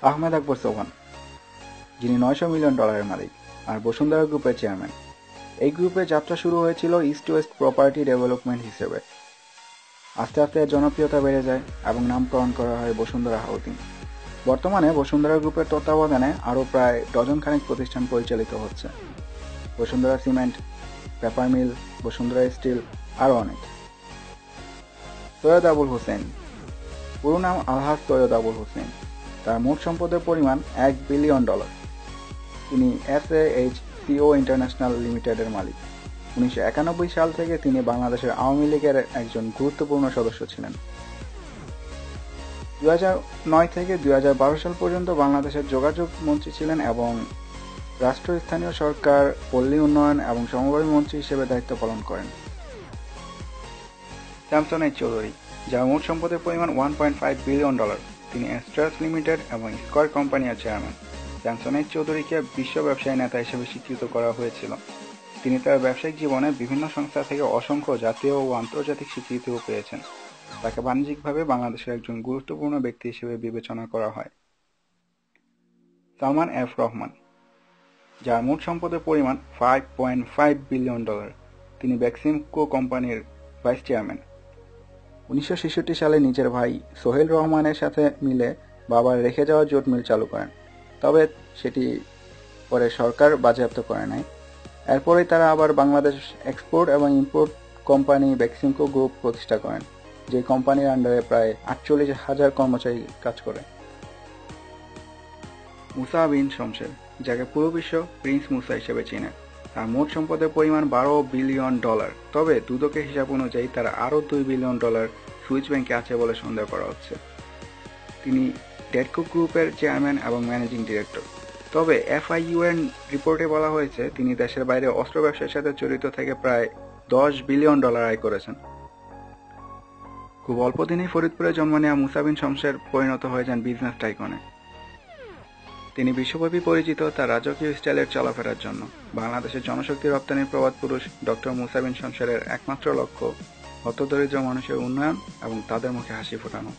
আহমেদ আকবর সোহান, যিনি $900 মিলিয়ন মালিক আর বসুন্ধরা গ্রুপের চেয়ারম্যান। এই গ্রুপের যাত্রা শুরু হয়েছিল ইস্ট ওয়েস্ট প্রপার্টি ডেভেলপমেন্ট হিসেবে। আস্তে আস্তে এর জনপ্রিয়তা বেড়ে যায় এবং নামকরণ করা হয় বসুন্ধরা হাউজিং। বর্তমানে বসুন্ধরা গ্রুপের তত্ত্বাবধানে আরও প্রায় ডজনখানেক প্রতিষ্ঠান পরিচালিত হচ্ছে। Bashundhara cement, paper mill, Bashundhara steel, আরও অনেক। সৈয়দ আবুল হোসেন, পুরো নাম আলহাজ সৈয়দ আবুল হোসেন। তার মোট সম্পদের পরিমাণ $1 বিলিয়ন। তিনি SAHCO ইন্টারন্যাশনাল লিমিটেডের মালিক। 1991 সাল থেকে তিনি বাংলাদেশের আওয়ামী লীগের একজন গুরুত্বপূর্ণ সদস্য ছিলেন। 2009 থেকে 2012 সাল পর্যন্ত বাংলাদেশের যোগাযোগ মন্ত্রী ছিলেন এবং রাষ্ট্রস্থানীয় সরকার, পল্লী উন্নয়ন এবং সমবায় মন্ত্রী হিসেবে দায়িত্ব পালন করেন। শামসুন্নাহার চৌধুরী, যার মোট সম্পদের পরিমাণ $1.5 বিলিয়ন। তিনি এস্ট্রাস লিমিটেড এবং স্কয়ার কোম্পানির চেয়ারম্যান। শামসুন্নাহার চৌধুরীকে বিশ্ব ব্যবসায়ী নেতা হিসেবে স্বীকৃত করা হয়েছিল। তিনি তার ব্যবসায়িক জীবনে বিভিন্ন সংস্থা থেকে অসংখ্য জাতীয় ও আন্তর্জাতিক স্বীকৃতিও পেয়েছেন। তাকে বাণিজ্যিকভাবে বাংলাদেশের একজন গুরুত্বপূর্ণ ব্যক্তি হিসেবে বিবেচনা করা হয়। সালমান এফ রহমান, যার মোট সম্পদের পরিমাণ $5.5 বিলিয়ন। তিনি বেক্সিমকো কোম্পানির ভাইস চেয়ারম্যান। 1966 সালে নিজের ভাই সোহেল রহমানের সাথে মিলে বাবার রেখে যাওয়া জুট মিল চালু করেন, তবে সেটি পরে সরকার বাজেয়াপ্ত করে নেয়। এরপরেই তারা আবার বাংলাদেশ এক্সপোর্ট এবং ইম্পোর্ট কোম্পানি বেক্সিমকো গ্রুপ প্রতিষ্ঠা করেন, যে কোম্পানির আন্ডারে প্রায় 48,000 কর্মচারী কাজ করে। মুসা বিন শমশের, যাকে পুরো বিশ্ব প্রিন্স মুসা হিসেবে চেনে। তার মোট সম্পদের পরিমাণ $12 বিলিয়ন। তবে দুদকের হিসাব অনুযায়ী তার আরও $2 বিলিয়ন সুইস ব্যাংকে আছে বলে সন্দেহ করা হচ্ছে। তিনি ডেডকো গ্রুপের চেয়ারম্যান এবং ম্যানেজিং ডিরেক্টর। তবে FIU এর রিপোর্টে বলা হয়েছে তিনি দেশের বাইরে অস্ত্র ব্যবসার সাথে জড়িত থেকে প্রায় $10 বিলিয়ন আয় করেছেন। খুব অল্প দিনেই ফরিদপুরে জন্ম নেওয়া মুসা বিন শমশের পরিণত হয়ে যান বিজনেস টাইকনে। তিনি বিশ্বব্যাপী পরিচিত তার রাজকীয় স্টাইলের চলাফেরার জন্য। বাংলাদেশের জনশক্তি রপ্তানির প্রবাদ পুরুষ ডক্টর মুসা বিন শমশেরের একমাত্র লক্ষ্য হতদরিদ্র মানুষের উন্নয়ন এবং তাদের মুখে হাসি ফোটানো।